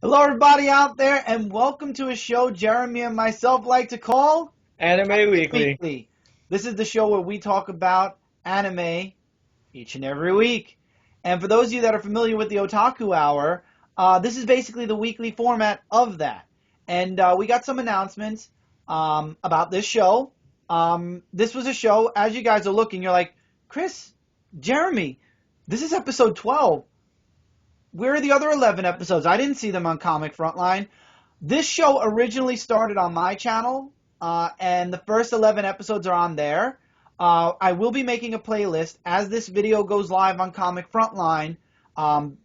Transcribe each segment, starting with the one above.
Hello, everybody out there, and welcome to a show Jeremy and myself like to call Anime Anime Weekly. Weekly. This is the show where we talk about anime each and every week. And for those of you that are familiar with the Otaku Hour, this is basically the weekly format of that. And we got some announcements about this show. This was a show, as you guys are looking, you're like, Chris, Jeremy, this is episode 12. Where are the other 11 episodes? I didn't see them on Comic Frontline. This show originally started on my channel, and the first 11 episodes are on there. I will be making a playlist as this video goes live on Comic Frontline. Um,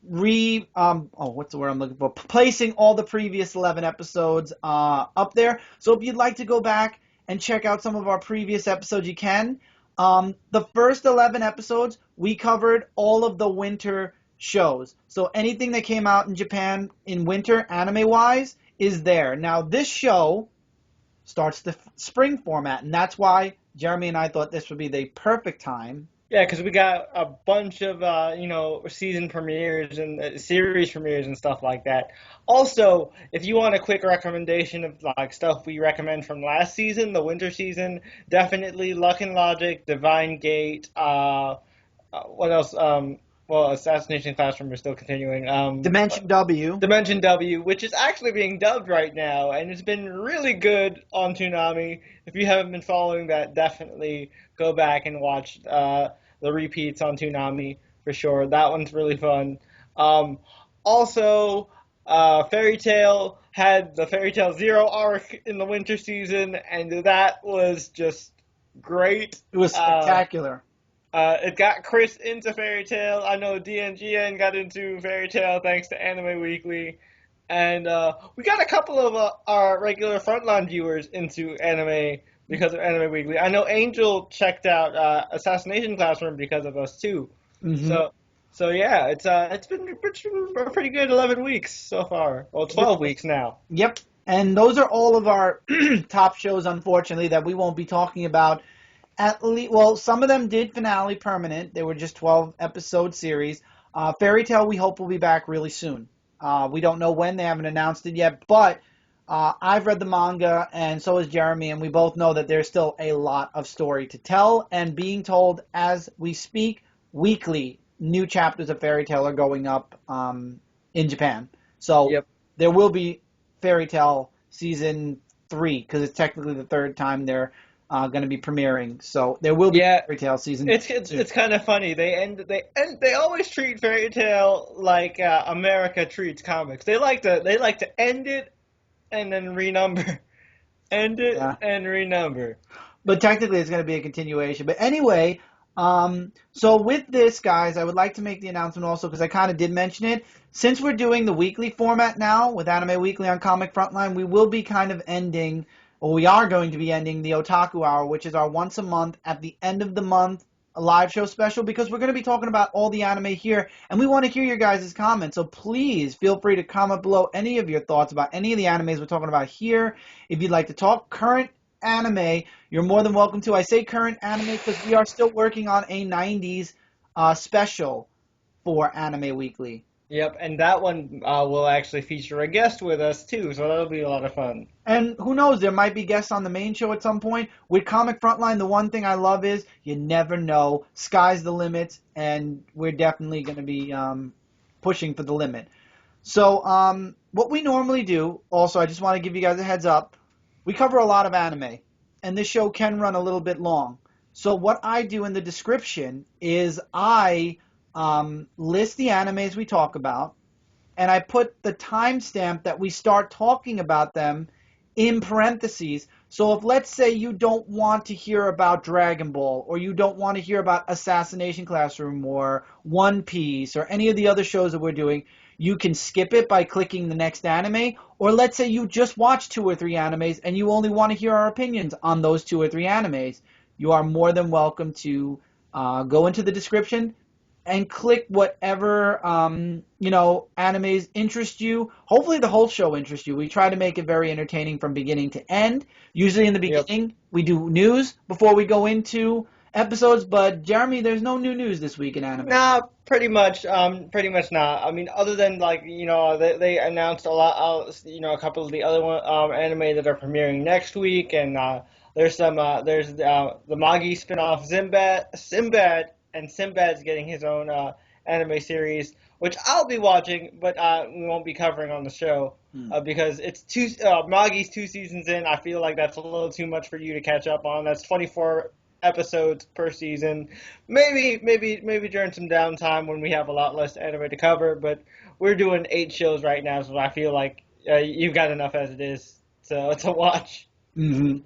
what's the word I'm looking for? Placing all the previous 11 episodes up there. So if you'd like to go back and check out some of our previous episodes, you can. The first 11 episodes, we covered all of the winter shows. So anything that came out in Japan in winter, anime-wise, is there. Now, this show starts the spring format, and that's why Jeremy and I thought this would be the perfect time. Yeah, because we got a bunch of season premieres and series premieres and stuff like that. Also, if you want a quick recommendation of like stuff we recommend from last season, the winter season, definitely Luck and Logic, Divine Gate. What else? Well, Assassination Classroom is still continuing. Dimension W. Dimension W, which is actually being dubbed right now, and it's been really good on Toonami. If you haven't been following that, definitely go back and watch the repeats on Toonami for sure. That one's really fun. Um, Also, Fairy Tail had the Fairy Tail Zero arc in the winter season, and that was just great. It was spectacular. It got Chris into Fairy Tail. I know DNGN got into Fairy Tail thanks to Anime Weekly. And we got a couple of our regular frontline viewers into anime because of Anime Weekly. I know Angel checked out Assassination Classroom because of us too. Hmm. So so yeah, it's been a pretty good 11 weeks so far. Well, 12 weeks now. Yep. And those are all of our top shows, unfortunately, that we won't be talking about. At least, well, some of them did finale permanent. They were just 12 episode series. Fairy Tail, we hope will be back really soon. We don't know when. They haven't announced it yet, but I've read the manga, and so has Jeremy, and we both know that there's still a lot of story to tell, and being told as we speak weekly, new chapters of Fairy Tail are going up in Japan. So Yep. there will be Fairy Tail season 3 because it's technically the third time they're going to be premiering. So there will be Yeah, Fairy Tail season it's 2. it's kind of funny. They always treat Fairy Tail like America treats comics. They like to end it and then renumber, end it Yeah. and renumber. But technically, it's going to be a continuation. But anyway, so with this, guys, I would like to make the announcement also because I kind of did mention it. Since we're doing the weekly format now with Anime Weekly on Comic Frontline, we will be kind of ending, or we are going to be ending the Otaku Hour, which is our once a month at the end of the month a live show special because we're going to be talking about all the anime here and we want to hear your guys' comments. So please feel free to comment below any of your thoughts about any of the animes we're talking about here. If you'd like to talk current anime, you're more than welcome to. I say current anime because we are still working on a 90s special for Anime Weekly. Yep, and that one will actually feature a guest with us too, so that'll be a lot of fun. And who knows, there might be guests on the main show at some point. With Comic Frontline, the one thing I love is you never know. Sky's the limit, and we're definitely going to be pushing for the limit. So, what we normally do, also, I just want to give you guys a heads up. We cover a lot of anime, and this show can run a little bit long. So, what I do in the description is I list the animes we talk about, and I put the timestamp that we start talking about them in parentheses. So if let's say you don't want to hear about Dragon Ball or you don't want to hear about Assassination Classroom or One Piece or any of the other shows that we're doing, you can skip it by clicking the next anime. Or let's say you just watched 2 or 3 animes and you only want to hear our opinions on those 2 or 3 animes. You are more than welcome to go into the description, and click whatever animes interest you. Hopefully the whole show interests you. We try to make it very entertaining from beginning to end. Usually in the Yep. beginning we do news before we go into episodes, but Jeremy, there's no new news this week in anime. Nah, Pretty much not. I mean, other than like they announced a lot, a couple of the other anime that are premiering next week, and there's the Magi spinoff and Sinbad's getting his own anime series, which I'll be watching, but we won't be covering on the show because it's Magi's 2 seasons in. I feel like that's a little too much for you to catch up on. That's 24 episodes per season. Maybe during some downtime when we have a lot less anime to cover, but we're doing 8 shows right now, so I feel like you've got enough as it is to watch. Hmm.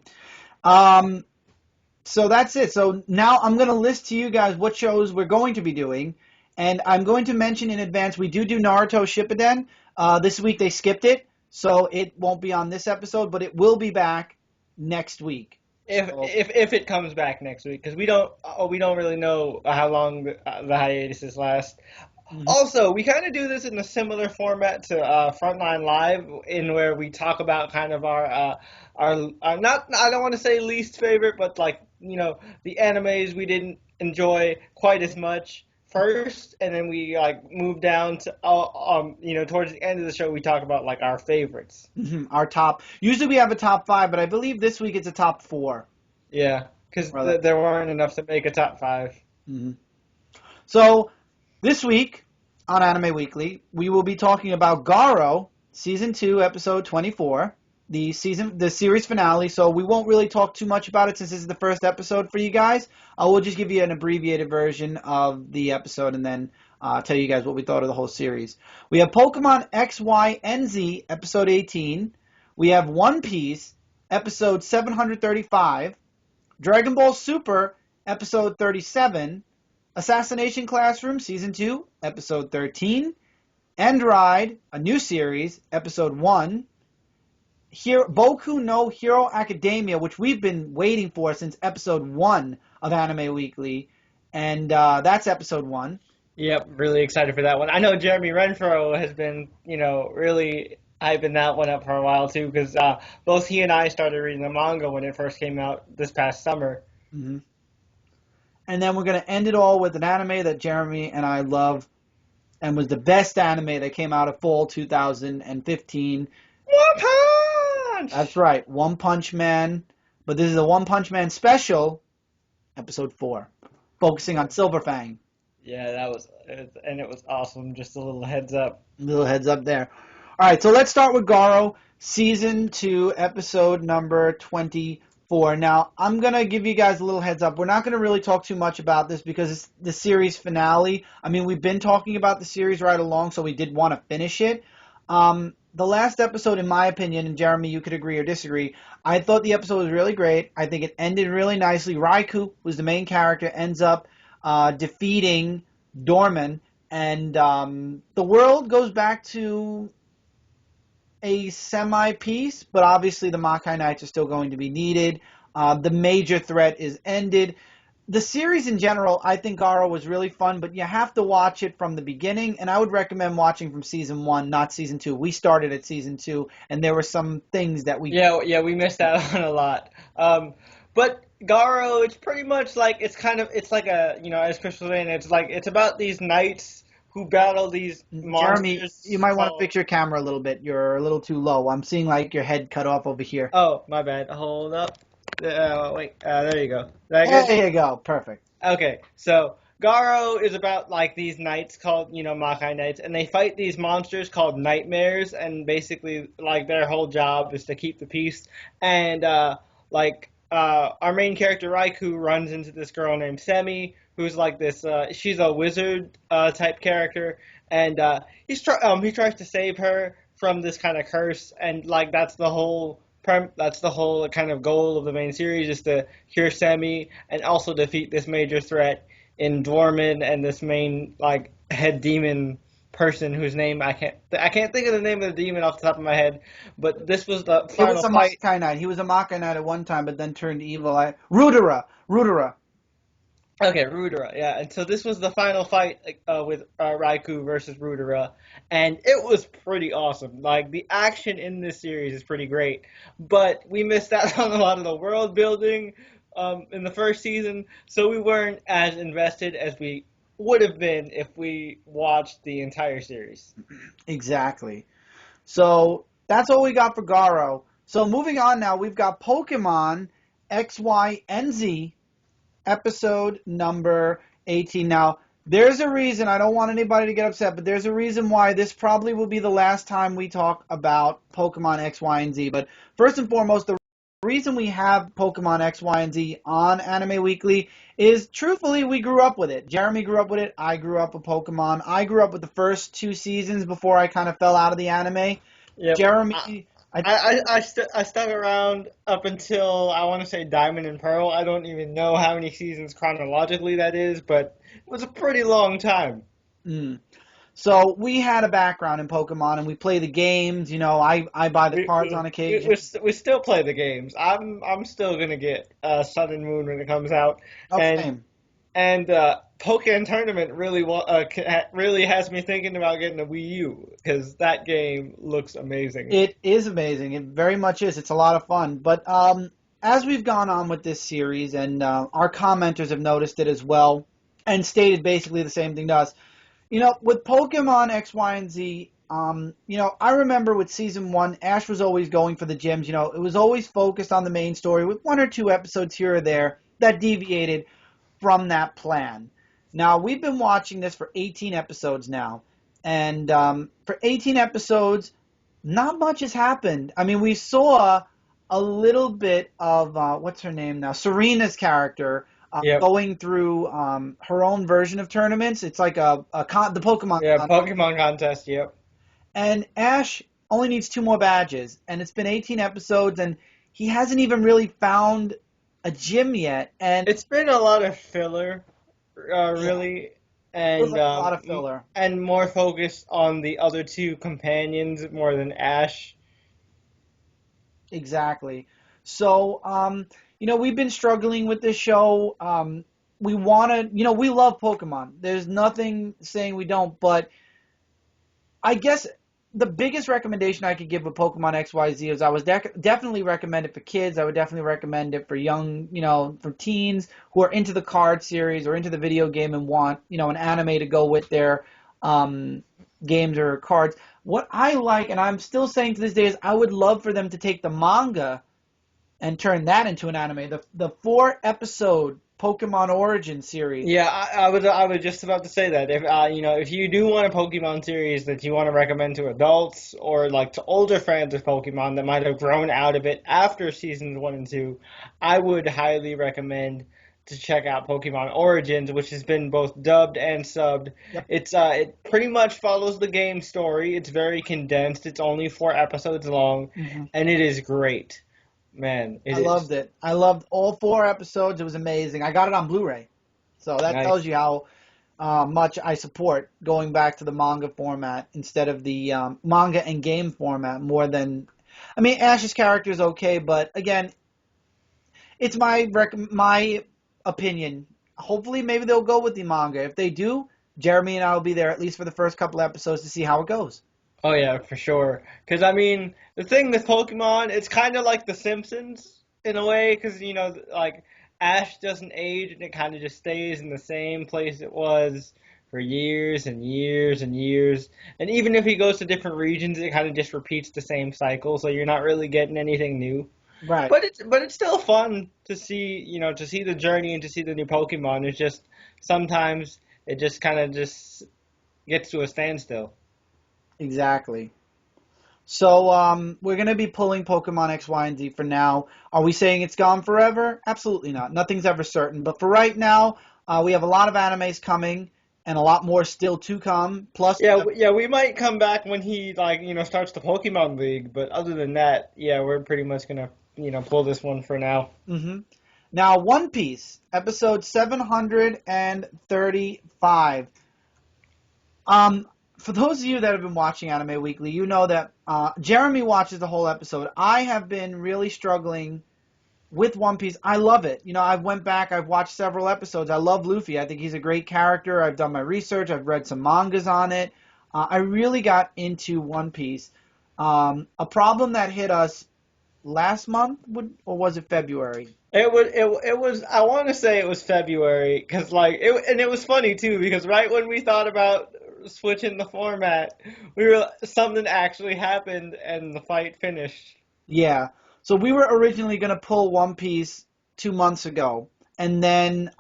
So that's it. So now I'm going to list to you guys what shows we're going to be doing, and I'm going to mention in advance we do Naruto Shippuden. This week they skipped it, so it won't be on this episode, but it will be back next week. If it comes back next week, because we don't really know how long the hiatuses last. Mhm. Also, we kind of do this in a similar format to Frontline Live, in where we talk about kind of our not I don't want to say least favorite, but like the animes we didn't enjoy quite as much first, and then we like move down to towards the end of the show we talk about like our favorites. Our top. Usually we have a top 5, but I believe this week it's a top 4. Yeah, because Rather. there weren't enough to make a top 5. Mhm. So this week on Anime Weekly, we will be talking about Garo, Season 2, Episode 24, the series finale. So we won't really talk too much about it since this is the first episode for you guys. We'll just give you an abbreviated version of the episode and then tell you guys what we thought of the whole series. We have Pokemon XY&Z, Episode 18. We have One Piece, Episode 735. Dragon Ball Super, Episode 37. Assassination Classroom Season 2, Episode 13. EndRide, a new series, Episode 1. Boku no Hero Academia, which we've been waiting for since Episode 1 of Anime Weekly, and that's Episode 1. Yep, really excited for that one. I know Jeremy Renfro has been, really hyping that one up for a while too, because both he and I started reading the manga when it first came out this past summer. Mm-hmm. And then we're going to end it all with an anime that Jeremy and I love and was the best anime that came out of fall 2015. One Punch! That's right, One Punch Man. But this is a One Punch Man special, Episode 4, focusing on Silverfang. Yeah, it was awesome. Just a little heads up. Little heads up there. All right, so let's start with Garo, Season 2, Episode number 24. Now, I'm going to give you guys a little heads up. We're not going to really talk too much about this because it's the series finale. I mean, we've been talking about the series right along, so we did want to finish it. The last episode, in my opinion, and Jeremy, you could agree or disagree, I thought the episode was really great. I think it ended really nicely. Raikou, who's the main character, ends up defeating Dorman, and the world goes back to a semi-peace, but obviously the Makai Knights are still going to be needed. The major threat is ended. The series in general, I think Garo was really fun, but you have to watch it from the beginning, and I would recommend watching from Season 1, not Season 2. We started at Season 2, and there were some things that we... Yeah, we missed out on a lot. But Garo, it's pretty much like, it's like a, as Chris was saying, it's about these knights who battle these monsters. Jeremy, you might want to fix your camera a little bit. You're a little too low. I'm seeing like your head cut off over here. Oh, my bad. Hold up. Wait, there you go. There you go. Perfect. Okay, so Garo is about like these knights called, Makai Knights, and they fight these monsters called nightmares, and basically like their whole job is to keep the peace. And our main character Raikou runs into this girl named Semi, who's like this. She's a wizard type character, and he tries to save her from this kind of curse, and like that's the whole kind of goal of the main series, is to cure Semi and also defeat this major threat in Dwarman and this main like head demon person whose name I can't think of the name of the demon off the top of my head, but this was the final fight. Makai Knight. He was a Makai Knight at one time, but then turned evil. Rudera. Okay, Rudera, yeah. And so this was the final fight with Raikou versus Rudera, and it was pretty awesome. Like, the action in this series is pretty great, but we missed out on a lot of the world building in the first season, so we weren't as invested as we would have been if we watched the entire series. Exactly. So that's all we got for Garo. So moving on now, we've got Pokemon XY&Z episode number 18. Now, there's a reason, I don't want anybody to get upset, but there's a reason why this probably will be the last time we talk about Pokemon X, Y, and Z. But first and foremost, the reason we have Pokemon X, Y, and Z on Anime Weekly is, truthfully, we grew up with it. Jeremy grew up with it. I grew up with Pokemon. I grew up with the first 2 seasons before I kind of fell out of the anime. Yep. Jeremy, I stuck around up until, I want to say, Diamond and Pearl. I don't even know how many seasons chronologically that is, but it was a pretty long time. mm. So we had a background in Pokemon, and we play the games. I buy the cards on occasion. We still play the games. I'm still gonna get Sun and Moon when it comes out, Oh, and same. Pokken Tournament really has me thinking about getting a Wii U because that game looks amazing. It is amazing. It very much is. It's a lot of fun. But as we've gone on with this series, and our commenters have noticed it as well, and stated basically the same thing to us. With Pokemon X, Y, and Z, I remember with season 1, Ash was always going for the gyms. It was always focused on the main story with 1 or 2 episodes here or there that deviated from that plan. Now, we've been watching this for 18 episodes now. And for 18 episodes, not much has happened. I mean, we saw a little bit of, what's her name now? Serena's character Yep. going through her own version of tournaments. It's like the Pokemon Yeah, contest. Pokemon contest. Yep. And Ash only needs 2 more badges. And it's been 18 episodes, and he hasn't even really found a gym yet. And It's been a lot of filler, yeah, really, it feels and like a lot of filler. and more focused on the other 2 companions more than Ash. Exactly. So, we've been struggling with this show. We want to, we love Pokemon. There's nothing saying we don't, but I guess the biggest recommendation I could give with Pokemon XYZ is I would definitely recommend it for kids. I would definitely recommend it for young, for teens who are into the card series or into the video game and want, an anime to go with their games or cards. What I like, and I'm still saying to this day, is I would love for them to take the manga and turn that into an anime. The 4-episode Pokemon Origin series. Yeah, I was just about to say that if you do want a Pokemon series that you want to recommend to adults or like to older fans of Pokemon that might have grown out of it after seasons 1 and 2, I would highly recommend to check out Pokemon Origins, which has been both dubbed and subbed. Yep. It pretty much follows the game story. It's very condensed. It's only 4 episodes long, Mm-hmm. and it is great. Man, it I is loved it. I loved all 4 episodes. It was amazing. I got it on Blu-ray, so that tells nice. you how much I support going back to the manga format instead of the manga and game format more than. I mean, Ash's character is okay, but again, it's my opinion. Hopefully, maybe they'll go with the manga. If they do, Jeremy and I will be there at least for the first couple episodes to see how it goes. Oh yeah, for sure. Because I mean, the thing with Pokemon, it's kind of like The Simpsons in a way. Because like Ash doesn't age, and it kind of just stays in the same place it was for years and years and years. And even if he goes to different regions, it kind of just repeats the same cycle. So you're not really getting anything new. Right. But it's still fun to see, to see the journey and to see the new Pokemon. It's just sometimes it just kind of just gets to a standstill. Exactly. So we're going to be pulling Pokemon X, Y, and Z for now. Are we saying it's gone forever? Absolutely not. Nothing's ever certain. But for right now, we have a lot of animes coming and a lot more still to come. Plus, Yeah, we might come back when he starts the Pokemon League, but other than that, yeah, we're pretty much gonna pull this one for now. Now, One Piece, episode 735. For those of you that have been watching Anime Weekly, you know that Jeremy watches the whole episode. I have been really struggling with One Piece. I love it. I've went back, I've watched several episodes. I love Luffy. I think he's a great character. I've done my research. I've read some mangas on it. I really got into One Piece. A problem that hit us last month, or was it February? It was I want to say it was February because and it was funny too because right when we thought about switching the format, something actually happened and the fight finished. Yeah. So we were originally going to pull One Piece 2 months ago, and then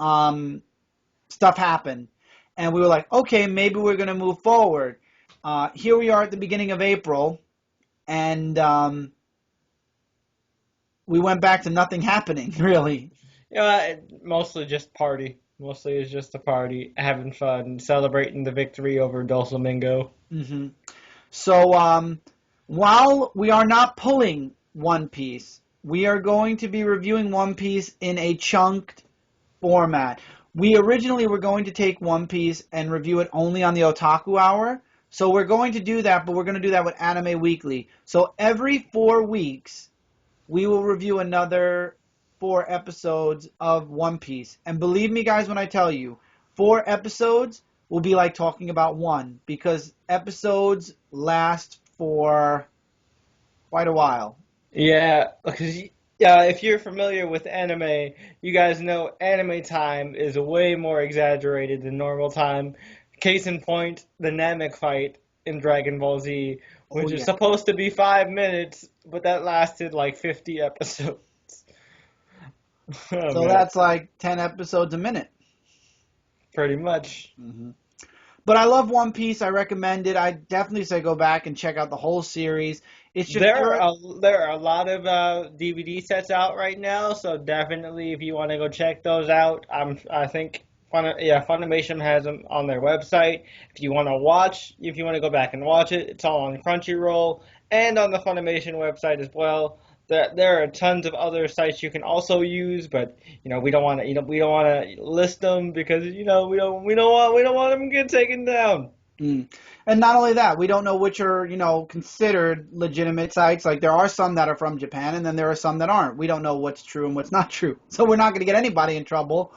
stuff happened, and we were like, okay, maybe we're going to move forward. Here we are at the beginning of April, and we went back to nothing happening, really. Mostly just party. Mostly it's just a party, having fun, celebrating the victory over Doflamingo. hmm So while we are not pulling One Piece, we are going to be reviewing One Piece in a chunked format. We originally were going to take One Piece and review it only on the Otaku Hour. So we're going to do that, but we're going to do that with Anime Weekly. So every 4 weeks, we will review another 4 episodes of One Piece. And believe me, guys, when I tell you, 4 episodes will be like talking about one, because episodes last for quite a while. Yeah, because yeah, if you're familiar with anime, you guys know anime time is way more exaggerated than normal time. Case in point, the Namek fight in Dragon Ball Z, Oh, which is yeah. supposed to be 5 minutes, but that lasted like 50 episodes. Oh So man, that's like 10 episodes a minute. pretty much. hmm But I love One Piece. I recommend it. I definitely say go back and check out the whole series. It's just There are a lot of DVD sets out right now, so definitely if you want to go check those out, I think Funimation has them on their website. If you want to go back and watch it, it's all on Crunchyroll and on the Funimation website as well. There are tons of other sites you can also use, but we don't want to list them because we don't want them to get taken down. Mm. And not only that, we don't know which are, considered legitimate sites. Like there are some that are from Japan, and then there are some that aren't. We don't know what's true and what's not true. So we're not going to get anybody in trouble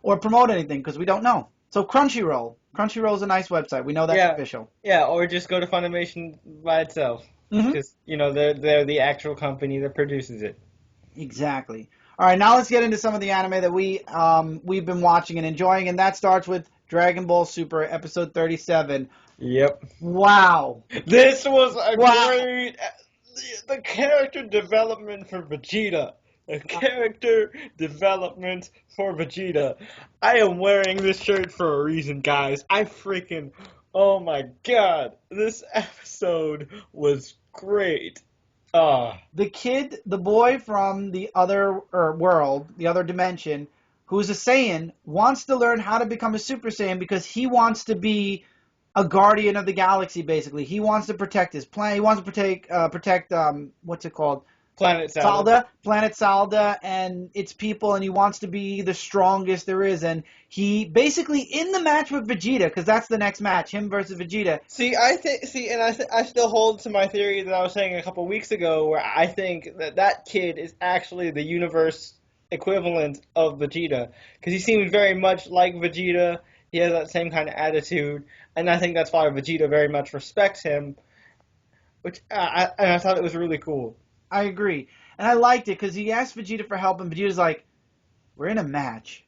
or promote anything because we don't know. So Crunchyroll. Crunchyroll is a nice website. We know that's Yeah, official. yeah, or just go to Funimation by itself, hmm because they're the actual company that produces it. Exactly. All right, now let's get into some of the anime that we've been watching and enjoying, and that starts with Dragon Ball Super episode 37. Yep. Wow. This was a Wow. great the character development for Vegeta. The character development for Vegeta. I am wearing this shirt for a reason, guys. Oh my god, this episode was great. Ah. The kid, the boy from the other world, the other dimension, who's a Saiyan, wants to learn how to become a Super Saiyan because he wants to be a guardian of the galaxy. Basically, he wants to protect his planet. He wants to protect what's it called? Planet Salad. Salda, Planet Salda, and its people, and he wants to be the strongest there is. And he basically in the match with Vegeta, because that's the next match, him versus Vegeta. I still hold to my theory that I was saying a couple weeks ago, where I think that kid is actually the universe equivalent of Vegeta, because he seems very much like Vegeta. He has that same kind of attitude, and I think that's why Vegeta very much respects him. I thought it was really cool. I agree, and I liked it because he asked Vegeta for help, and Vegeta's like, "We're in a match."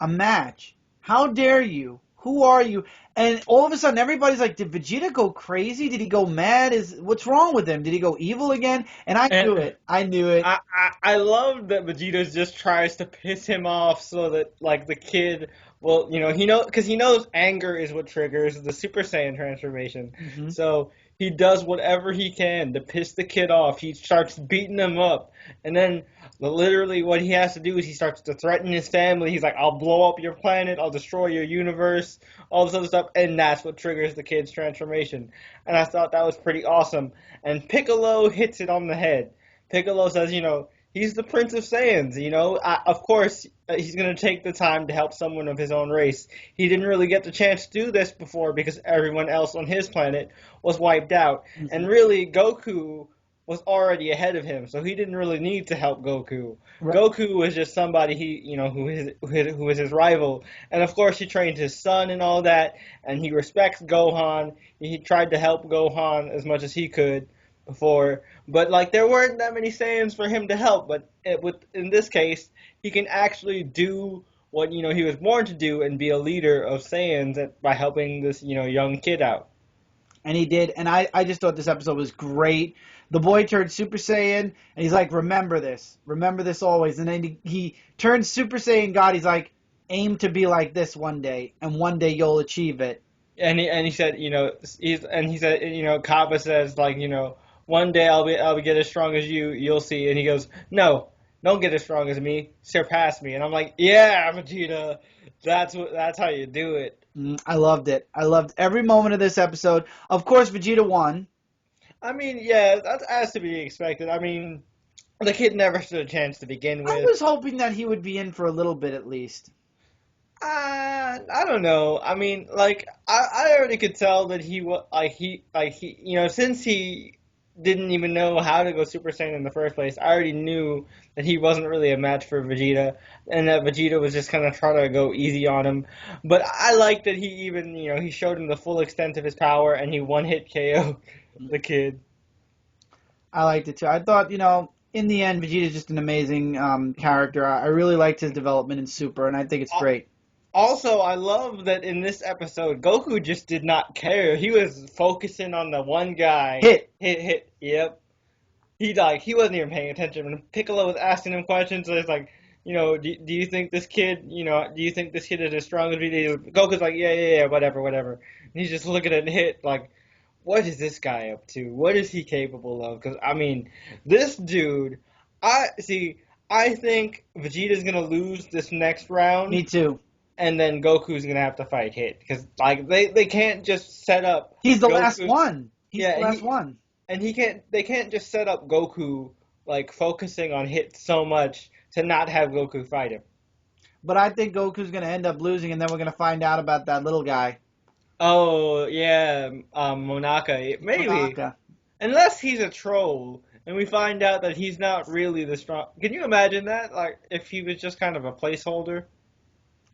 A match. How dare you? Who are you? And all of a sudden, everybody's like, "Did Vegeta go crazy? Did he go mad? What's wrong with him? Did he go evil again?" And I knew And it. I knew it. I love that Vegeta just tries to piss him off so that like the kid because he knows anger is what triggers the Super Saiyan transformation. hmm So he does whatever he can to piss the kid off. He starts beating him up, and then literally what he has to do is he starts to threaten his family. He's like, "I'll blow up your planet. I'll destroy your universe." All this other stuff, and that's what triggers the kid's transformation. And I thought that was pretty awesome. And Piccolo hits it on the head. Piccolo says, he's the Prince of Saiyans. Of course, he's going to take the time to help someone of his own race. He didn't really get the chance to do this before because everyone else on his planet was wiped out. hmm And really, Goku was already ahead of him, so he didn't really need to help Goku. Right. Goku was just somebody who was his rival, and of course he trained his son and all that, and he respects Gohan. He tried to help Gohan as much as he could, before, but like there weren't that many Saiyans for him to help. But in this case, he can actually do what he was born to do and be a leader of Saiyans by helping this young kid out. And he did, and I just thought this episode was great. The boy turned Super Saiyan, and he's like, remember this always. And then he turns Super Saiyan God. He's like, aim to be like this one day, and one day you'll achieve it. And he said, he said, Kaba says like, one day I'll get as strong as you. You'll see. And he goes, no, don't get as strong as me. Surpass me. And I'm like, yeah, Vegeta, that's how you do it. I loved it. I loved every moment of this episode. Of course, Vegeta won. I mean, yeah, that has to be expected. I mean, the kid never stood a chance to begin with. I was hoping that he would be in for a little bit at least. I don't know. I mean, like, I already could tell that he was since he didn't even know how to go Super Saiyan in the first place, I already knew that he wasn't really a match for Vegeta, and that Vegeta was just kind of trying to go easy on him. But I like that he even, he showed him the full extent of his power, and he one-hit KO'd the kid. I liked it too. I thought, in the end, Vegeta's just an amazing character. I really liked his development in Super, and I think it's great. Also, I love that in this episode, Goku just did not care. He was focusing on the one guy. Hit. Yep. He wasn't even paying attention. When Piccolo was asking him questions, so it's like, do you think this kid, do you think this kid is as strong as me? Goku's like, yeah, whatever. And he's just looking at Hit like, what is this guy up to? What is he capable of? Because, I mean, this dude, I think Vegeta's going to lose this next round. Me too. And then Goku's going to have to fight Hit. Because, they can't just set up... He's the last one. He's the last one. And they can't just set up Goku, focusing on Hit so much to not have Goku fight him. But I think Goku's going to end up losing, and then we're going to find out about that little guy. Oh, yeah, Monaka. Maybe. Monaka. Unless he's a troll, and we find out that he's not really the strong... Can you imagine that? If he was just kind of a placeholder?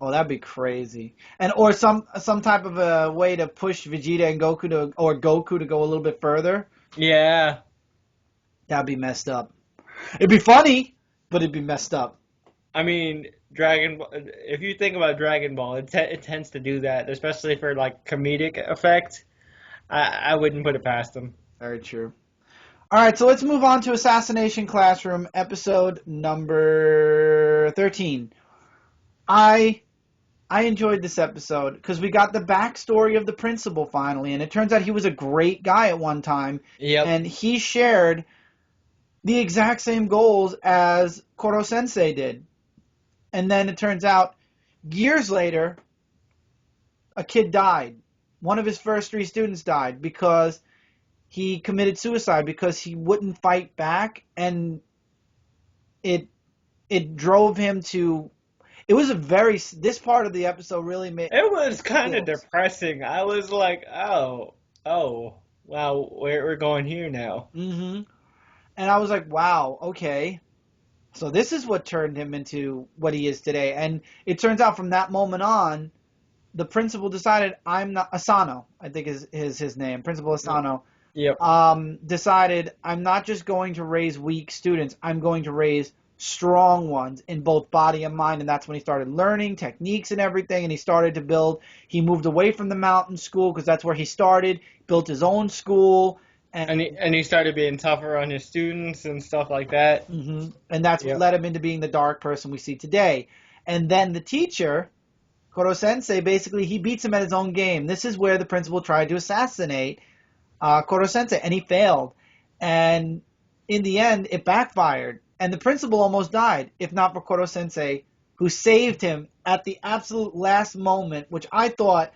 Oh, that'd be crazy. Or some type of a way to push Vegeta and Goku to go a little bit further. Yeah. That'd be messed up. It'd be funny, but it'd be messed up. I mean, if you think about Dragon Ball, it tends to do that, especially for comedic effect. I wouldn't put it past them. Very true. All right, so let's move on to Assassination Classroom, episode number 13. I enjoyed this episode because we got the backstory of the principal finally, and it turns out he was a great guy at one time. Yep. And he shared the exact same goals as Koro Sensei did. And then it turns out, years later, a kid died. One of his first 3 students died because he committed suicide because he wouldn't fight back, and it drove him to... It was this part of the episode really made... It was kind of depressing. I was like, oh, wow, we're going here now. Mm-hmm. And I was like, wow, okay. So this is what turned him into what he is today. And it turns out from that moment on, the principal decided Asano, I think is his name, Principal Asano, Yep. decided I'm not just going to raise weak students, I'm going to raise strong ones in both body and mind. And that's when he started learning techniques and everything, and he started to build. He moved away from the mountain school because that's where he started, built his own school. And he started being tougher on his students and stuff like that. Mm-hmm. And that's what led him into being the dark person we see today. And then the teacher, Koro Sensei, basically he beats him at his own game. This is where the principal tried to assassinate Koro Sensei, and he failed. And in the end, it backfired. And the principal almost died, if not for Koro Sensei, who saved him at the absolute last moment, which I thought...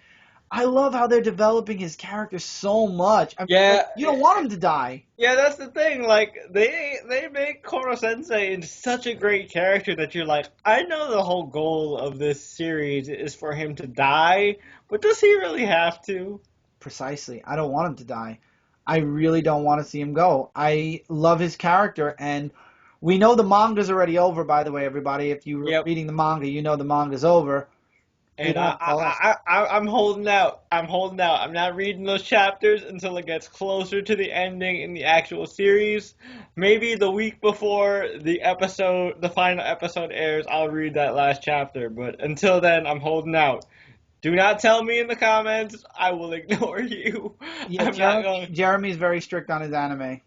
I love how they're developing his character so much. I mean, you don't want him to die. Yeah, that's the thing. They make Koro Sensei into such a great character that you're like, I know the whole goal of this series is for him to die, but does he really have to? Precisely. I don't want him to die. I really don't want to see him go. I love his character, and we know the manga's already over, by the way, everybody. If you're reading the manga, you know the manga's over. And Yeah, tell us. I'm holding out. I'm holding out. I'm not reading those chapters until it gets closer to the ending in the actual series. Maybe the week before the final episode airs, I'll read that last chapter. But until then, I'm holding out. Do not tell me in the comments. I will ignore you. Yeah, I'm not going. Jeremy's very strict on his anime,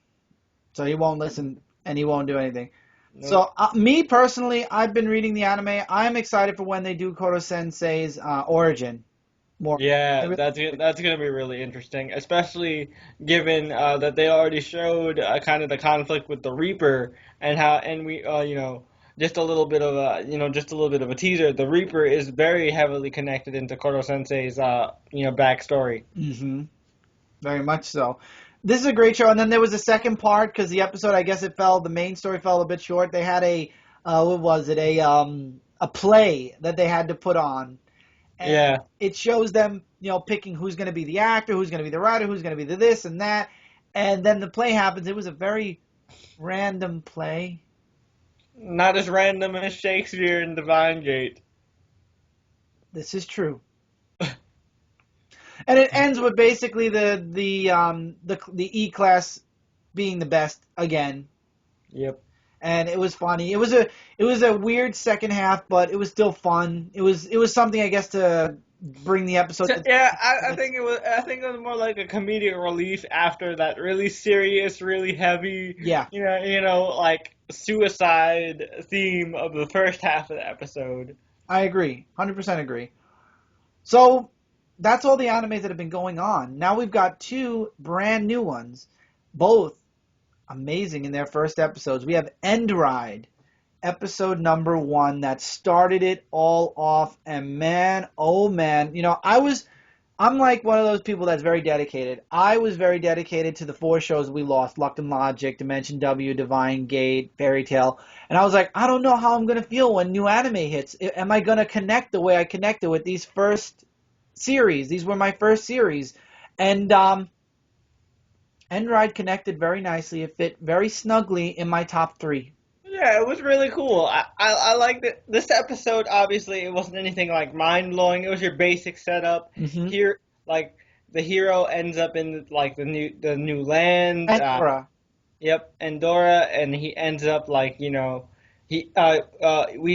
so he won't listen and he won't do anything. Nope. So, me personally, I've been reading the anime. I'm excited for when they do Koto Sensei's origin. More. I Yeah, really that's gonna be really interesting, especially given that they already showed kind of the conflict with the Reaper and how and we just a little bit of a just a little bit of a teaser. The Reaper is very heavily connected into Koro Sensei's backstory. very much so. This is a great show. And then there was a second part because the episode, I guess the main story fell a bit short. They had what was it? A play that they had to put on. And Yeah, it shows them, picking who's going to be the actor, who's going to be the writer, who's going to be the this and that. And then the play happens. It was a very random play. not as random as Shakespeare and Divine Gate. This is true. And it ends with basically the E class being the best again. Yep. And it was funny. It was a weird second half, but it was still fun. It was something, I guess, to bring the episode So, to. yeah, I think it was more like a comedic relief after that really serious, really heavy, Yeah, like suicide theme of the first half of the episode. I agree. 100% agree. So that's all the animes that have been going on. Now we've got two brand new ones, both amazing in their first episodes. We have EndRide, episode number 1, that started it all off. And man, oh man, I'm like one of those people that's very dedicated. I was very dedicated to the 4 shows we lost: Luck and Logic, Dimension W, Divine Gate, Fairy Tale. And I was like, I don't know how I'm going to feel when new anime hits. Am I going to connect the way I connected with these first series? These were my first series. And EndRide connected very nicely. It fit very snugly in my top 3. Yeah, it was really cool. I liked it. This episode, obviously, it wasn't anything like mind blowing. It was your basic setup. Mm-hmm. Here, like the hero ends up in like the new land. Endora. Yep, Andorra, and he ends up like we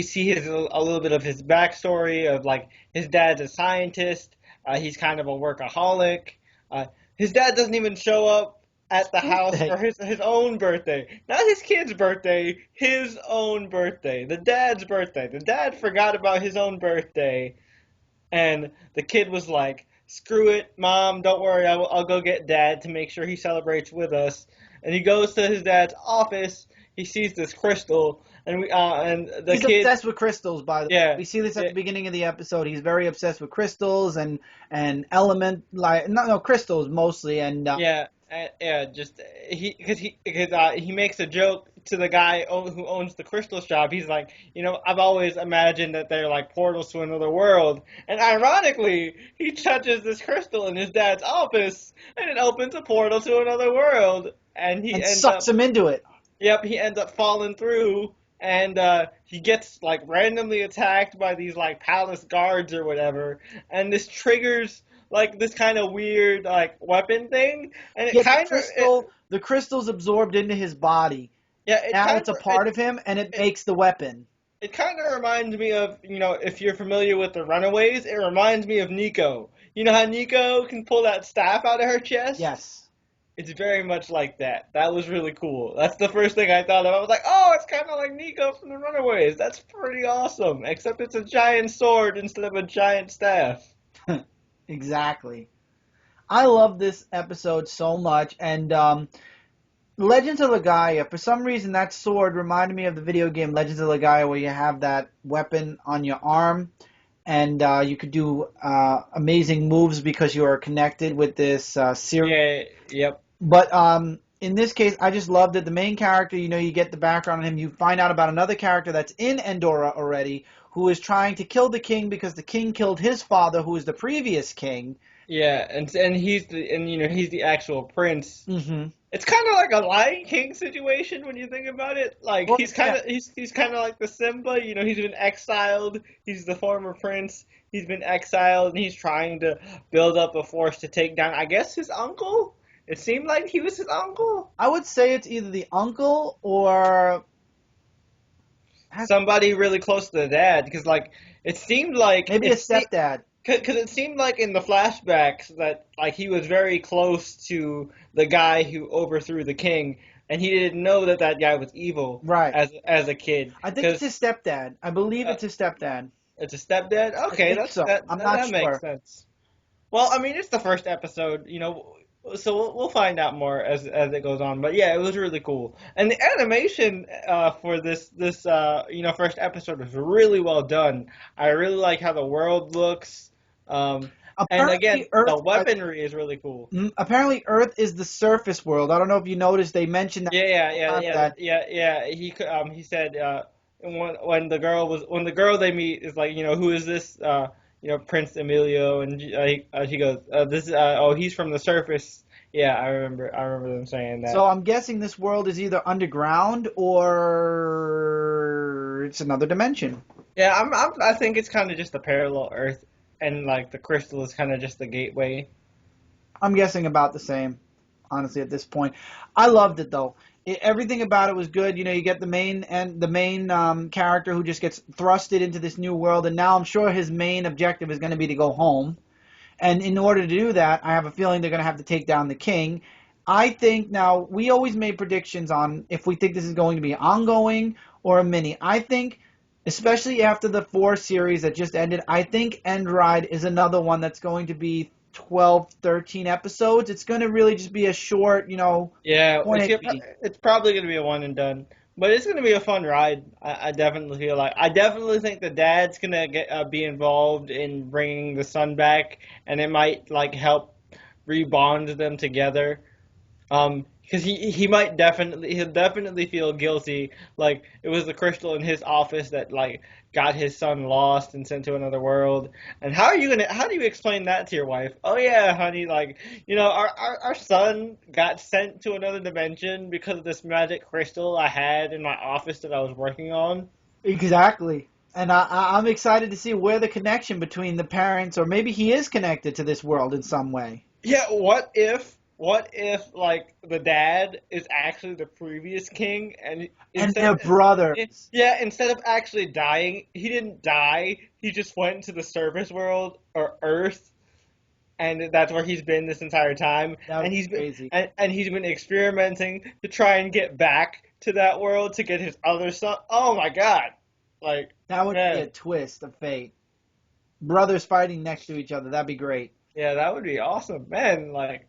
see a little bit of his backstory of like his dad's a scientist. He's kind of a workaholic. His dad doesn't even show up at the house for his own birthday, not his kid's birthday, his own birthday, the dad's birthday. The dad forgot about his own birthday, and the kid was like, "Screw it, Mom, don't worry, I'll go get Dad to make sure he celebrates with us." And he goes to his dad's office. He sees this crystal, and the He's kid, obsessed with crystals, by the way. yeah, We see this at yeah, the beginning of the episode. He's very obsessed with crystals and element, like no crystals mostly. And yeah, yeah. Just he makes a joke to the guy who owns the crystal shop. He's like, I've always imagined that they're like portals to another world. And ironically, he touches this crystal in his dad's office, and it opens a portal to another world. And he and ends up sucks him into it. Yep, he ends up falling through, and he gets like randomly attacked by these like palace guards or whatever, and this triggers like this kind of weird like weapon thing, and it Yet kind of the crystal's absorbed into his body. yeah, it Now kind it's a of part of him, and it it, makes the weapon. it kind of reminds me of if you're familiar with the Runaways, it reminds me of Nico. You know how Nico can pull that staff out of her chest? Yes. It's very much like that. That was really cool. That's the first thing I thought of. I was like, oh, it's kind of like Nico from the Runaways. That's pretty awesome. Except it's a giant sword instead of a giant staff. Exactly. I love this episode so much, and Legends of Legaia, for some reason that sword reminded me of the video game Legends of Legaia, where you have that weapon on your arm, and you could do amazing moves because you are connected with this series. Yeah, yep. But in this case, I just loved it. The main character, you get the background on him. You find out about another character that's in Endora already, who is trying to kill the king because the king killed his father, who is the previous king. Yeah, and he's the actual prince. Mm-hmm. It's kind of like a Lion King situation when you think about it. Like Well, yeah. he's kind of like the Simba. You know, he's been exiled. He's the former prince. He's been exiled, and he's trying to build up a force to take down, I guess, his uncle. It seemed like he was his uncle. I would say it's either the uncle or Somebody really close to the dad, because like it seemed like maybe a stepdad. because it seemed like in the flashbacks that like he was very close to the guy who overthrew the king, and he didn't know that that guy was evil Right. as a kid. I think it's Because his stepdad. I believe it's his stepdad. it's a stepdad. I Okay, think so. I'm not that makes sure. sense. Well, I mean, it's the first episode, so we'll find out more as it goes on. But yeah, it was really cool, and the animation for this first episode was really well done. I really like how the world looks, and again, Apparently, Earth. the weaponry is really cool. Apparently, Earth is the surface world. I don't know if you noticed. They mentioned that. He said when the girl they meet is like, who is this, Prince Emilio, and she goes, this oh, he's from the surface. Yeah, I remember them saying that. So I'm guessing this world is either underground or it's another dimension. Yeah, I think it's kind of just a parallel Earth, and like the crystal is kind of just the gateway. I'm guessing about the same, honestly, at this point. I loved it though. Everything about it was good. You know, you get the main character who just gets thrusted into this new world, and now I'm sure his main objective is going to be to go home. And in order to do that, I have a feeling they're going to have to take down the king. I think now we always made predictions on if we think this is going to be ongoing or a mini. I think, especially after the 4 series that just ended, I think EndRide is another one that's going to be 12, 13 episodes. It's going to really just be a short, Yeah, point eight. it's probably gonna be a one and done, but it's gonna be a fun ride. I definitely feel like I definitely think the dad's gonna be involved in bringing the son back, and it might like help rebond them together. Because he'll definitely feel guilty. Like it was the crystal in his office that like got his son lost and sent to another world. And how do you explain that to your wife? Oh yeah, honey, like our son got sent to another dimension because of this magic crystal I had in my office that I was working on. Exactly. And I'm excited to see where the connection between the parents, or maybe he is connected to this world in some way. Yeah, what if like the dad is actually the previous king, and And instead they're brothers. yeah, instead of actually dying, he didn't die. He just went to the surface world or Earth, and that's where he's been this entire time. That would And be he's been crazy. and he's been experimenting to try and get back to that world to get his other son. Oh my God. Like, That would be a man, twist of fate. Brothers fighting next to each other. That'd be great. yeah, that would be awesome. Man, like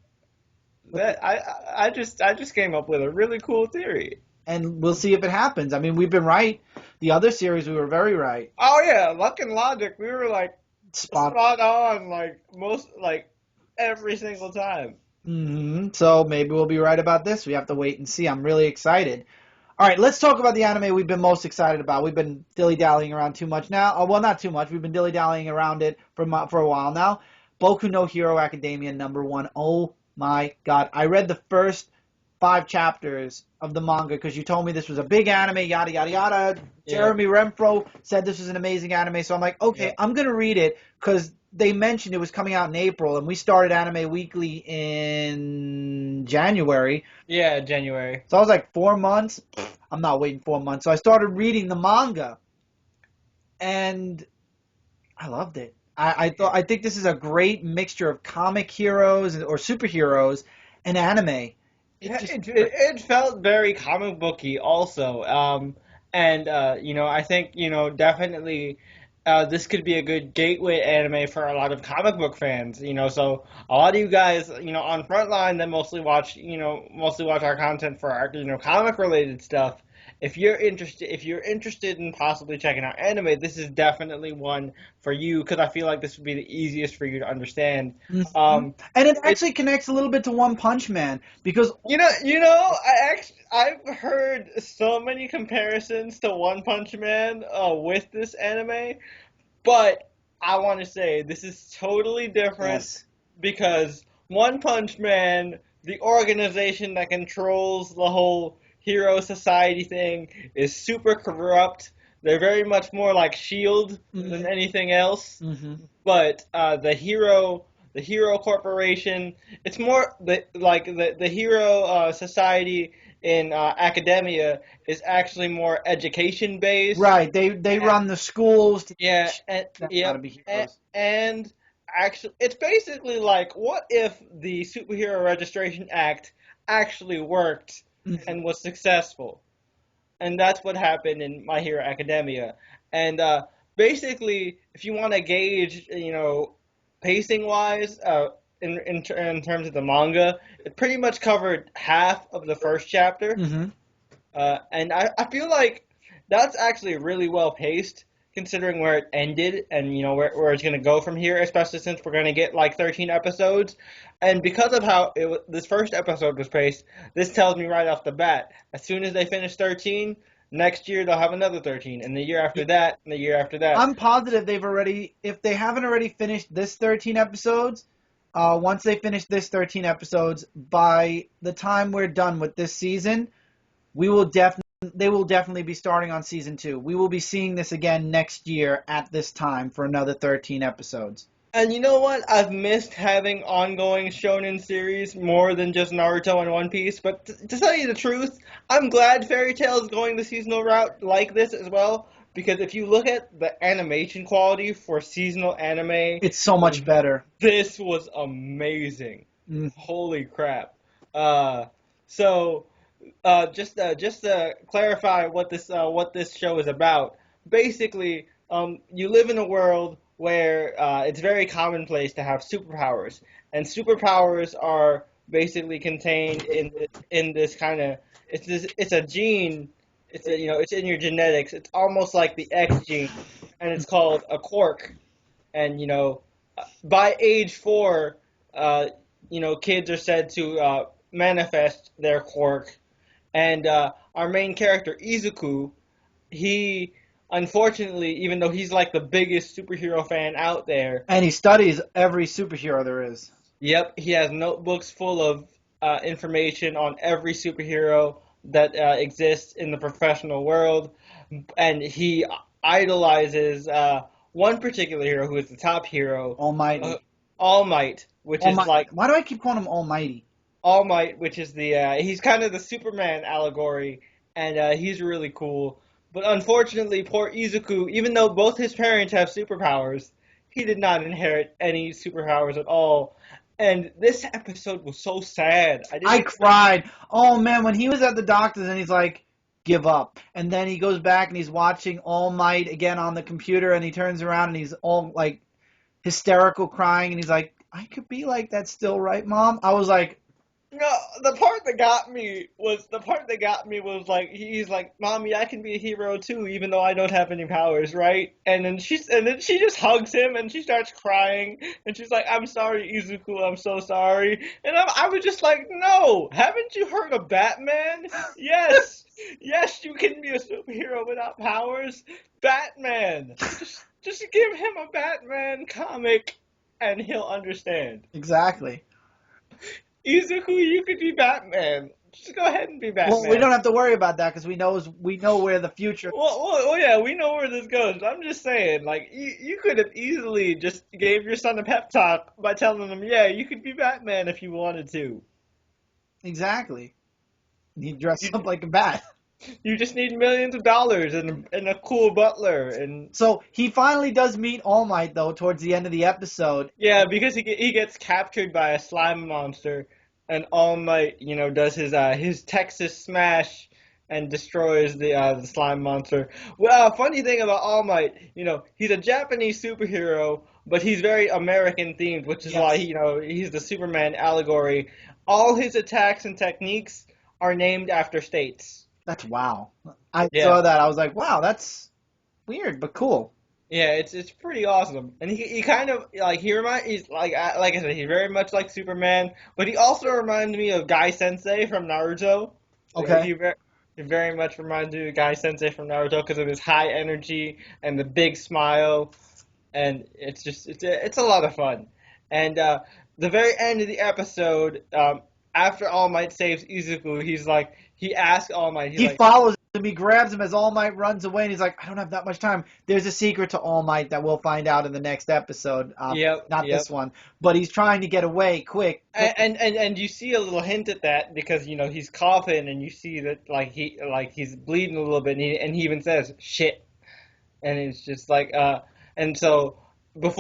But the, that I just came up with a really cool theory. and we'll see if it happens. I mean, we've been right. The other series, we were very right. Oh yeah, Luck and Logic, we were like Spot. spot on, like most, like every single time. So maybe we'll be right about this. We have to wait and see. I'm really excited. All right, let's talk about the anime we've been most excited about. We've been dilly-dallying around too much now. Oh, well, not too much. We've been dilly-dallying around it for a while now. Boku no Hero Academia #1. Oh my God. I read the first 5 chapters of the manga because you told me this was a big anime, yada, yada, yada. Yeah, Jeremy Renfro said this was an amazing anime. So I'm like, yeah, okay, I'm going to read it because they mentioned it was coming out in April, and we started Anime Weekly in January. yeah. January. So I was like, 4 months? I'm not waiting 4 months. So I started reading the manga, and I loved it. I think this is a great mixture of comic heroes or superheroes and anime. It Yeah, just it felt very comic booky also. And I think definitely this could be a good gateway anime for a lot of comic book fans. So a lot of you guys on Frontline that mostly watch our content for our comic related stuff. If you're interested in possibly checking out anime, this is definitely one for you because I feel like this would be the easiest for you to understand. Mhm. Um, And it it actually connects a little bit to One Punch Man because I've heard so many comparisons to One Punch Man with this anime, but I want to say this is totally different yes, because One Punch Man the organization that controls the whole hero society thing is super corrupt. They're very much more like Shield than Hmm. anything else. Hmm. But the hero corporation, it's more the hero society in academia is actually more education based. Right. They run the schools to Yeah, teach and them how to yep, be heroes. and actually, it's basically like, what if the Superhero Registration Act actually worked Mhm. and was successful? And that's what happened in My Hero Academia. And basically, if you want to gauge, pacing wise, in terms of the manga, it pretty much covered half of the first chapter. Hmm. And I feel like that's actually really well paced considering where it ended and where it's going to go from here, especially since we're going to get like 13 episodes. And because of how this first episode was paced, this tells me right off the bat, as soon as they finish 13, next year they'll have another 13, and the year after that, and the year after that. I'm positive they've already, if they haven't already finished this 13 episodes, once they finish this 13 episodes, by the time we're done with this season, we will definitely they will definitely be starting on season 2. We will be seeing this again next year at this time for another 13 episodes. And you know what? I've missed having ongoing shonen series more than just Naruto and One Piece. But to tell you the truth, I'm glad Fairy Tail is going the seasonal route like this as well. Because if you look at the animation quality for seasonal anime, It's so much better. this was amazing. Mm. Holy crap! Uh, so just to clarify what this show is about. Basically, you live in a world where it's very commonplace to have superpowers, and superpowers are basically contained in this kind of it's a gene. It's in your genetics. It's almost like the X gene, and it's called a quirk. And by age 4, uh, kids are said to manifest their quirk, and our main character, Izuku, he, unfortunately, even though he's like the biggest superhero fan out there, And he studies every superhero there is. yep, he has notebooks full of information on every superhero that exists in the professional world. And he idolizes one particular hero who is the top hero, uh, Almighty. All Might, which is Almighty. like Why do I keep calling him Almighty? All Might, which is the he's kind of the Superman allegory, and he's really cool. But unfortunately, poor Izuku, even though both his parents have superpowers, he did not inherit any superpowers at all. And this episode was so sad. I didn't I expect. cried. Oh man, when he was at the doctor's and he's like, give up. And then he goes back and he's watching All Might again on the computer and he turns around and he's all like hysterical crying and he's like, I could be like that still, right, Mom? I was like, No, the part that got me was like he's like, "Mommy, I can be a hero too, even though I don't have any powers, right?" And then she just hugs him and she starts crying and she's like, "I'm sorry, Izuku, I'm so sorry." And I was just like, "No, haven't you heard of Batman? Yes, yes, you can be a superhero without powers. Batman, just give him a Batman comic, and he'll understand." exactly. Izuku, you could be Batman. Just go ahead and be Well, we Batman. don't have to worry about that because we know where the future. Yeah, we know where this goes. I'm just saying, like, you could have easily just gave your son a pep talk by telling him, yeah, you could be Batman if you wanted to. Exactly. He dressed You, up like a bat. you just need millions of dollars and a cool butler. And So he finally does meet All Might though towards the end of the episode. yeah, because he gets captured by a slime monster, and All Might, does his Texas smash and destroys the slime monster. Well, funny thing about All Might, he's a Japanese superhero, but he's very American themed, which is why Yes. he's the Superman allegory. All his attacks and techniques are named after states. That's wow. I Yeah. saw that. I was like, wow, that's weird but cool. Yeah, it's pretty awesome, and he kind of like he's like I said, he's very much like Superman, but he also reminds me of Guy Sensei from Naruto. Like, Okay. he very much reminds me of Guy Sensei from Naruto because of his high energy and the big smile, and it's a lot of fun. And the very end of the episode, after All Might saves Izuku, he asks All Might, He follows him, he grabs him as All Might runs away, and he's like, I don't have that much time. There's a secret to All Might that we'll find out in the next episode. Not yep. this one. But he's trying to get away quick. And you see a little hint at that because he's coughing and you see that he's bleeding a little bit and he even says shit, and it's just like and so once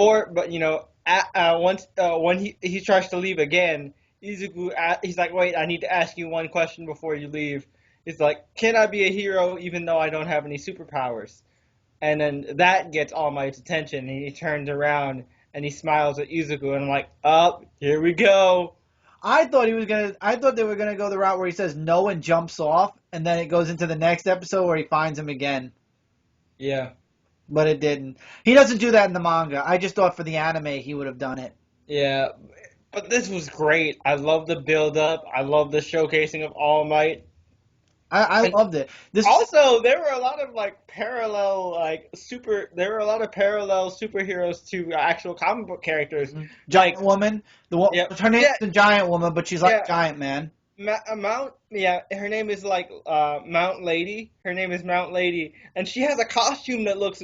when he tries to leave again, Izuku he's like, wait, I need to ask you one question before you leave. He's like, can I be a hero even though I don't have any superpowers? And then that gets All Might's attention, and he turns around and he smiles at Izuku, and I'm like, oh, here we go. I thought they were gonna go the route where he says no and jumps off, and then it goes into the next episode where he finds him again. Yeah. But it didn't. He doesn't do that in the manga. I just thought for the anime he would have done it. Yeah. But this was great. I love the build-up. I love the showcasing of All Might. I loved it. Also, there were a lot of parallel superheroes to actual comic book characters. Giant Woman. Her name's the Giant Woman, but she's like Giant Man. Her name is Mount Lady. Her name is Mount Lady, and she has a costume that looks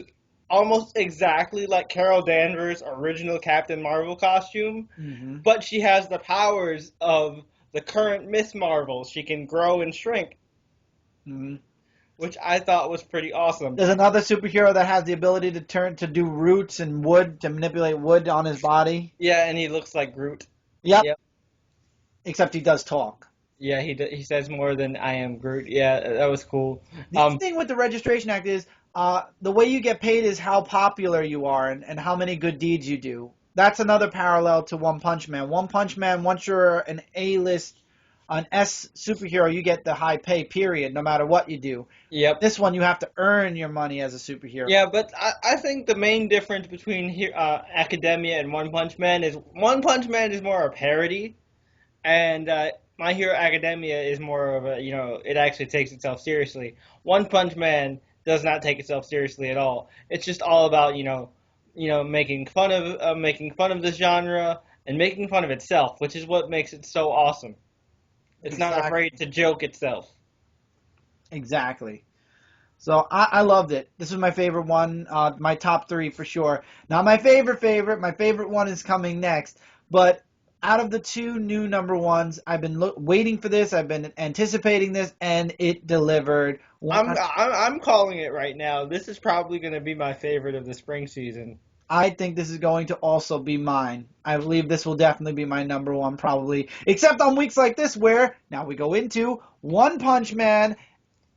almost exactly like Carol Danvers' original Captain Marvel costume, but she has the powers of the current Miss Marvel. She can grow and shrink. Which I thought was pretty awesome. There's another superhero that has the ability to do roots and wood, to manipulate wood on his body. Yeah, and he looks like Groot. Yep. Except he does talk. Yeah, he says more than I am Groot. Yeah, that was cool. The thing with the Registration Act is the way you get paid is how popular you are and how many good deeds you do. That's another parallel to One Punch Man. One Punch Man, once you're an A-list, an S superhero, you get the high pay, period, no matter what you do. Yep. This one, you have to earn your money as a superhero. Yeah, but I think the main difference between Academia and One Punch Man is One Punch Man is more a parody, and My Hero Academia is more of a, it actually takes itself seriously. One Punch Man does not take itself seriously at all. It's just all about, making fun of the genre and making fun of itself, which is what makes it so awesome. It's not afraid to joke itself. Exactly. So I loved it. This was my favorite one, my top 3 for sure. Not my favorite one is coming next. But out of the 2 new number ones, I've been waiting for this. I've been anticipating this, and it delivered. I'm calling it right now. This is probably going to be my favorite of the spring season. I think this is going to also be mine. I believe this will definitely be my number 1, probably. Except on weeks like this where, now we go into One Punch Man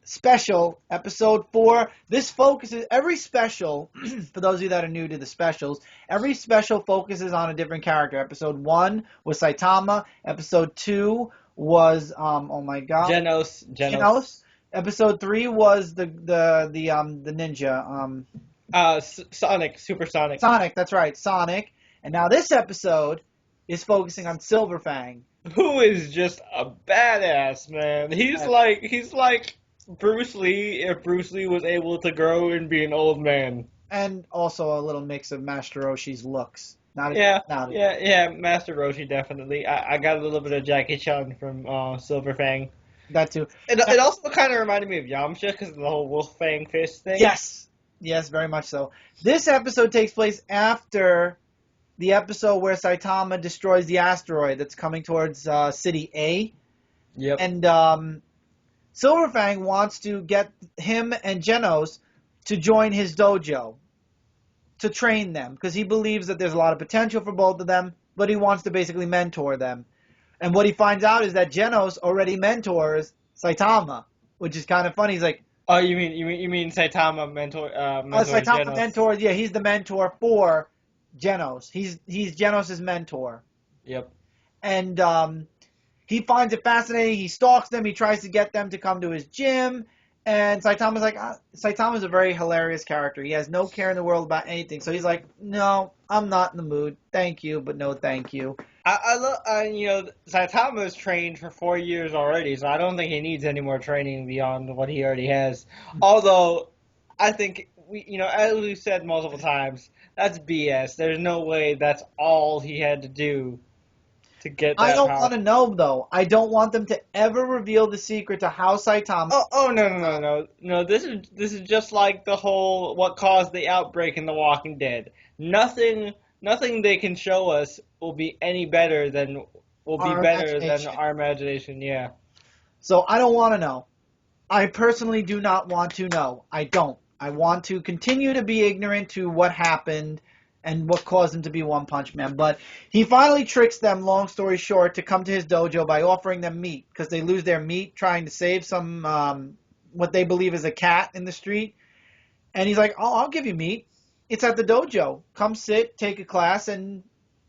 Special, Episode 4. This focuses, every special, for those of you that are new to the specials, every special focuses on a different character. Episode 1 was Saitama. Episode 2 was, Genos. Episode 3 was the ninja, Sonic, Super Sonic. Sonic, that's right, Sonic. And now this episode is focusing on Silver Fang, who is just a badass, man. He's like Bruce Lee if Bruce Lee was able to grow and be an old man. And also a little mix of Master Roshi's looks. Master Roshi definitely. I got a little bit of Jackie Chan from Silver Fang. That too. It also kind of reminded me of Yamcha because of the whole wolf fang fist thing. Yes, very much so. This episode takes place after the episode where Saitama destroys the asteroid that's coming towards City A. Yep. And Silver Fang wants to get him and Genos to join his dojo to train them because he believes that there's a lot of potential for both of them, but he wants to basically mentor them. And what he finds out is that Genos already mentors Saitama, which is kind of funny. He's like, "Oh, you mean Saitama mentor? Saitama Genos. Mentors. Yeah, he's the mentor for Genos. He's Genos' mentor." Yep. And he finds it fascinating. He stalks them. He tries to get them to come to his gym. And Saitama's like, Saitama's a very hilarious character. He has no care in the world about anything. So he's like, no, I'm not in the mood. Thank you, but no thank you. I love, Saitama's trained for 4 years already, so I don't think he needs any more training beyond what he already has. Although, I think, as we've said multiple times, that's BS. There's no way that's all he had to do. to get I that don't want power. to know though. I don't want them to ever reveal the secret to how Saitama. Oh no no no no no! This is just like the whole what caused the outbreak in The Walking Dead. Nothing they can show us will be Our better than imagination. our imagination. Yeah. So I don't want to know. I personally do not want to know. I don't. I want to continue to be ignorant to what happened and what caused him to be One Punch Man. But he finally tricks them, long story short, to come to his dojo by offering them meat because they lose their meat trying to save some what they believe is a cat in the street. And he's like, "Oh, I'll give you meat. It's at the dojo. Come sit, take a class, and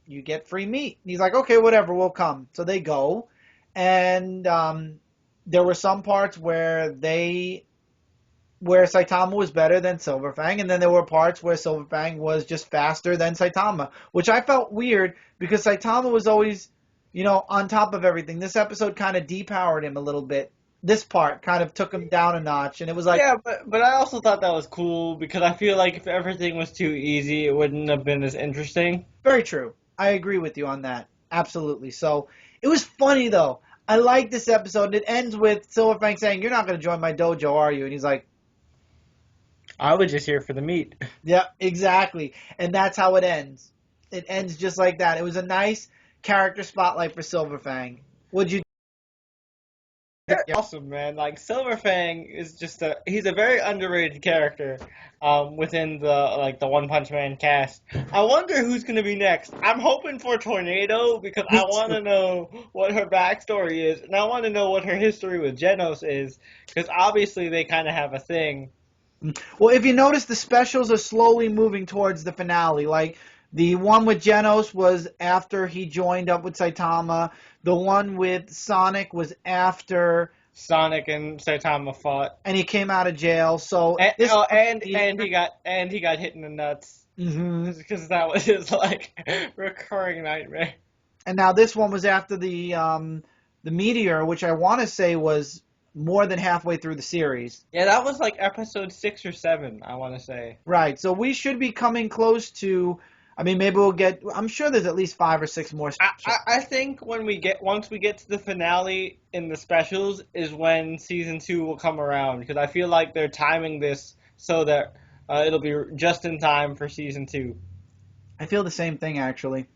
you get free meat." And he's like, "Okay, whatever, we'll come." So they go, and there were some parts where Saitama was better than Silverfang, and then there were parts where Silverfang was just faster than Saitama, which I felt weird because Saitama was always, on top of everything. This episode kind of depowered him a little bit. This part kind of took him down a notch, and it was like, Yeah, but I also thought that was cool because I feel like if everything was too easy, it wouldn't have been as interesting. very true. I agree with you on that. Absolutely. So it was funny though. I like this episode. It ends with Silverfang saying, "You're not going to join my dojo, are you?" And he's like, I was just here for the meat. "Yeah, exactly." And that's how it ends. It ends just like that. It was a nice character spotlight for Silverfang. Would you? They're Yeah. awesome, man. Like Silverfang is he's a very underrated character within the One Punch Man cast. I wonder who's gonna be next. I'm hoping for Tornado because I Me want too. to know what her backstory is, and I want to know what her history with Genos is because obviously they kind of have a thing. Well, if you notice, the specials are slowly moving towards the finale. Like the one with Genos was after he joined up with Saitama. The one with Sonic was after, Sonic and Saitama fought, and he came out of jail. So and this oh, one will be, and he got hit in the nuts hmm because that was his like recurring nightmare. and now this one was after the meteor, which I want to say was more than halfway through the series. Yeah, that was like episode 6 or 7, I want to say. Right. So we should be coming close to. I mean, maybe we'll get. I'm sure there's at least 5 or 6 more specials. I think once we get to the finale in the specials is when season 2 will come around because I feel like they're timing this so that it'll be just in time for season 2. I feel the same thing actually,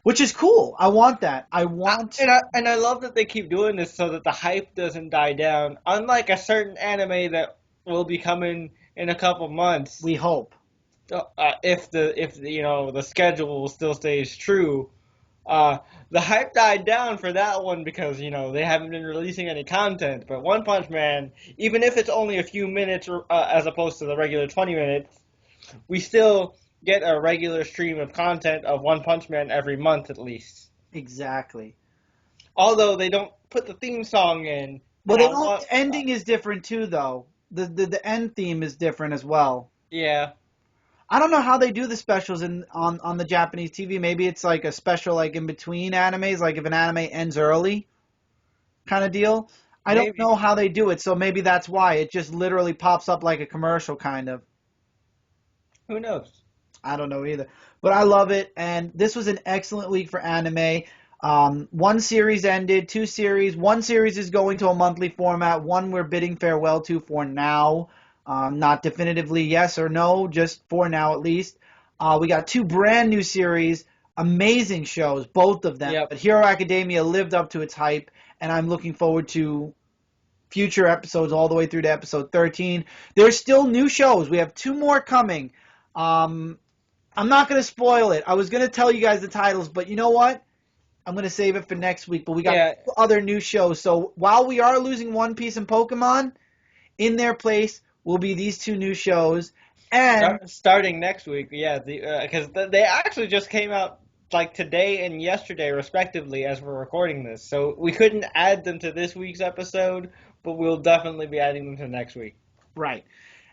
which is cool. I want that. I want. And I love that they keep doing this so that the hype doesn't die down. Unlike a certain anime that will be coming in a couple months, We hope. if the schedule still stays true. The hype died down for that one because they haven't been releasing any content. But One Punch Man, even if it's only a few minutes as opposed to the regular 20 minutes, we still get a regular stream of content of One Punch Man every month at least. Exactly. Although they don't put the theme song in, Well, and they I don't. want The ending is different too, though. The end theme is different as well. yeah. I don't know how they do the specials on the Japanese TV. Maybe it's like a special like in between animes, like if an anime ends early, kind of deal. I don't Maybe. know how they do it, so maybe that's why it just literally pops up like a commercial, kind of. Who knows? I don't know either. But I love it, and this was an excellent week for anime. One series ended, two series. One series is going to a monthly format. One we're bidding farewell to for now. Not definitively yes or no, just for now at least. We got two brand new series, amazing shows, both of them. Yep. But Hero Academia lived up to its hype, and I'm looking forward to future episodes all the way through to episode 13. There's still new shows. We have two more coming. Um, I'm not going to spoil it. I was going to tell you guys the titles, but you know what? I'm going to save it for next week. But we got Yeah. two other new shows. So while we are losing One Piece and Pokemon, in their place will be these two new shows. And Starting next week, yeah, because they actually just came out like today and yesterday, respectively, as we're recording this. So we couldn't add them to this week's episode, but we'll definitely be adding them to next week. right.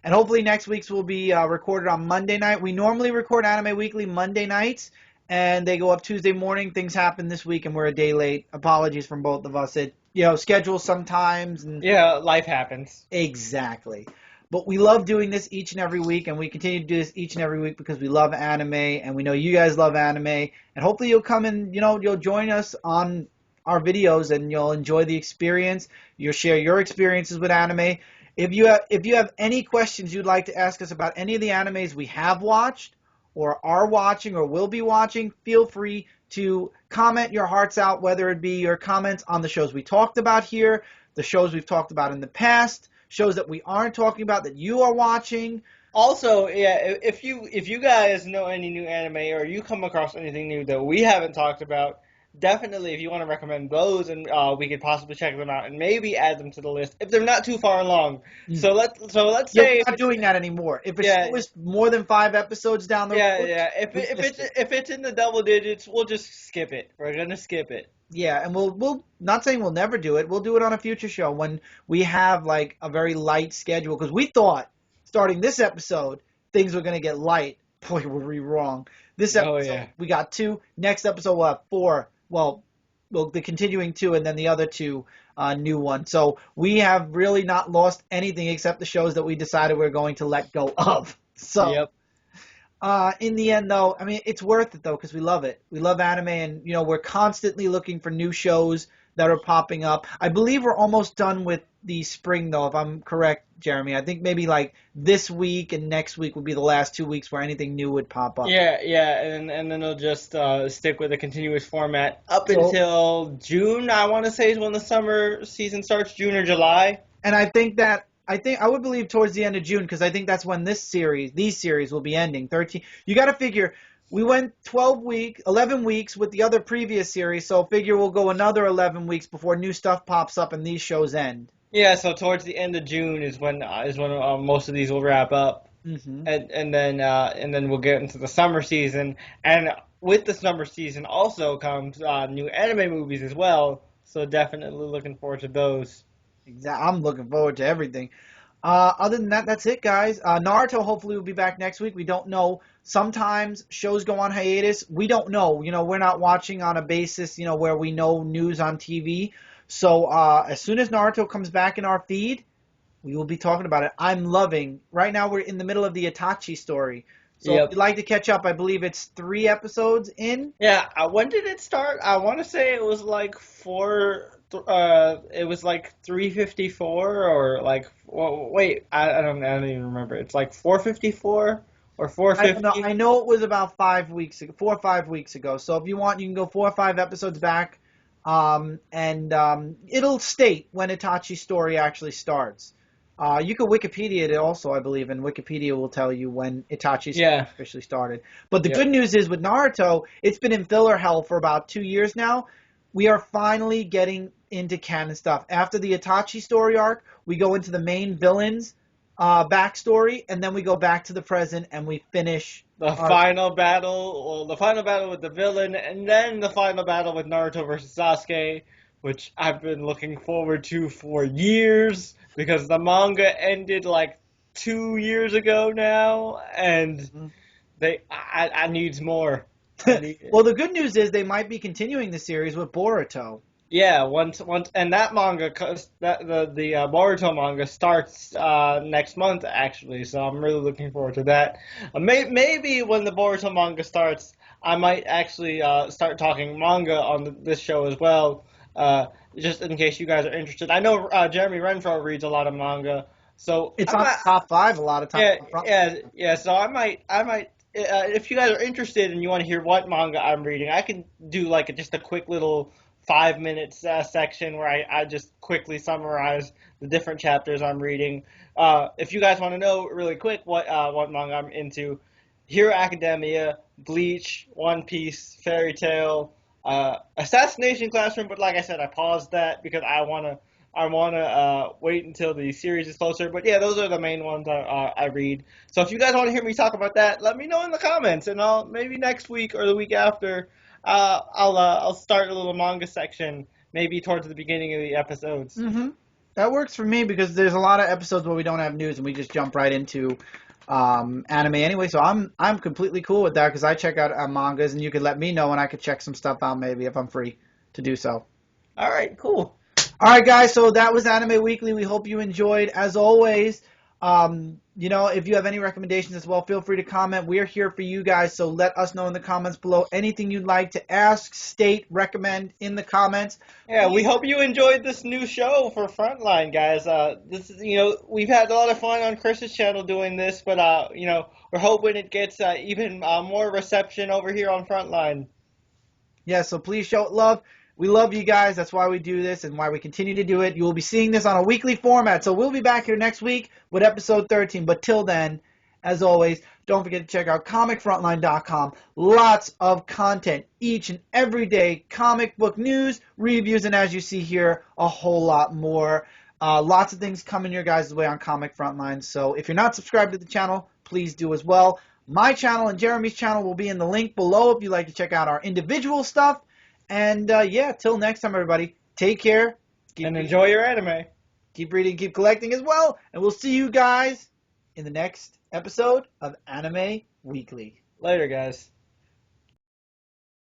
And hopefully next week's will be recorded on Monday night. We normally record Anime Weekly Monday nights, and they go up Tuesday morning. Things happen this week, and we're a day late. Apologies from both of us. It schedules sometimes. And Yeah, life happens. exactly. But we love doing this each and every week, and we continue to do this each and every week because we love anime, and we know you guys love anime. And hopefully you'll come and, you'll join us on our videos, and you'll enjoy the experience. You'll share your experiences with anime. If you have any questions you'd like to ask us about any of the animes we have watched or are watching or will be watching, feel free to comment your hearts out, whether it be your comments on the shows we talked about here, the shows we've talked about in the past, shows that we aren't talking about that you are watching. Also, yeah, if you guys know any new anime or you come across anything new that we haven't talked about, definitely if you want to recommend those, and we could possibly check them out and maybe add them to the list if they're not too far along. So let's Yeah, say we're not doing that anymore. If yeah, it was more than 5 episodes down the road, if it's in the double digits, we'll just skip it. We're gonna skip it. Yeah, and we'll not saying we'll never do it. We'll do it on a future show when we have like a very light schedule, because we thought starting this episode things were going to get light. Boy, were we wrong. This episode we got 2. Next episode we'll have 4. Well, the continuing 2 and then the other 2 new ones. So we have really not lost anything except the shows that we decided we're going to let go of. So Yep. In the end, though, I mean, it's worth it, though, because we love it. We love anime, and, we're constantly looking for new shows that are popping up. I believe we're almost done with the spring, though, if I'm correct, Jeremy. I think maybe, like, this week and next week would be the last 2 weeks where anything new would pop up. Yeah, and then they'll just stick with a continuous format up until June, I want to say, is when the summer season starts, June or July. And I would believe towards the end of June, because I think that's when these series will be ending. 13. You got to figure we went 11 weeks with the other previous series, so figure we'll go another 11 weeks before new stuff pops up and these shows end. Yeah, so towards the end of June is when most of these will wrap up, and then we'll get into the summer season. And with the summer season also comes new anime movies as well. So definitely looking forward to those. Exactly. I'm looking forward to everything. Other than that, that's it, guys. Naruto hopefully will be back next week. We don't know. Sometimes shows go on hiatus. We don't know. We're not watching on a basis, where we know news on TV. So as soon as Naruto comes back in our feed, we will be talking about it. I'm loving. Right now we're in the middle of the Itachi story. So if you'd like to catch up, I believe it's 3 episodes in. Yeah. When did it start? I want to say it was like 4. It was like 354 or like. Well, wait, I don't even remember. It's like 454 or 450. I know it was about 5 weeks ago, 4 or 5 weeks ago. So if you want, you can go 4 or 5 episodes back, and it'll state when Itachi's story actually starts. You can Wikipedia it also, I believe, and Wikipedia will tell you when Itachi's story officially started. But the good news is with Naruto, it's been in filler hell for about 2 years now. We are finally getting into canon stuff. After the Itachi story arc, we go into the main villain's backstory, and then we go back to the present, and we finish the final battle. Well, the final battle with the villain, and then the final battle with Naruto versus Sasuke, which I've been looking forward to for years, because the manga ended like 2 years ago now, and I needs more. Well, the good news is they might be continuing the series with Boruto. Yeah, once, and that manga, the Boruto manga starts next month actually, so I'm really looking forward to that. Maybe when the Boruto manga starts, I might actually start talking manga on this show as well, just in case you guys are interested. I know Jeremy Renfro reads a lot of manga, so it's on the top 5 a lot of times. Yeah. So I might. If you guys are interested and you want to hear what manga I'm reading, I can do like just a quick little 5 minutes section where I just quickly summarize the different chapters I'm reading. If you guys want to know really quick what manga I'm into, Hero Academia, Bleach, One Piece, Fairy Tail, Assassination Classroom. But like I said, I paused that because I wanna wait until the series is closer. But yeah, those are the main ones I read. So if you guys want to hear me talk about that, let me know in the comments, and I'll maybe next week or the week after. I'll start a little manga section, maybe towards the beginning of the episodes. Mm-hmm. That works for me because there's a lot of episodes where we don't have news and we just jump right into anime anyway. So I'm completely cool with that because I check out mangas, and you could let me know and I could check some stuff out maybe if I'm free to do so. All right, cool. All right, guys. So that was Anime Weekly. We hope you enjoyed. As always, If you have any recommendations as well, feel free to comment. We're here for you guys, so let us know in the comments below anything you'd like to ask, state, recommend in the comments. Yeah, we hope you enjoyed this new show for Frontline, guys. This is, we've had a lot of fun on Chris's channel doing this, but we're hoping it gets even more reception over here on Frontline. Yeah, so please show it love. We love you guys. That's why we do this and why we continue to do it. You will be seeing this on a weekly format. So we'll be back here next week with episode 13. But till then, as always, don't forget to check out comicfrontline.com. Lots of content each and every day. Comic book news, reviews, and as you see here, a whole lot more. Lots of things coming your guys' way on Comic Frontline. So if you're not subscribed to the channel, please do as well. My channel and Jeremy's channel will be in the link below if you'd like to check out our individual stuff. And till next time, everybody, take care. And enjoy your anime. Keep reading, keep collecting as well. And we'll see you guys in the next episode of Anime Weekly. Later, guys.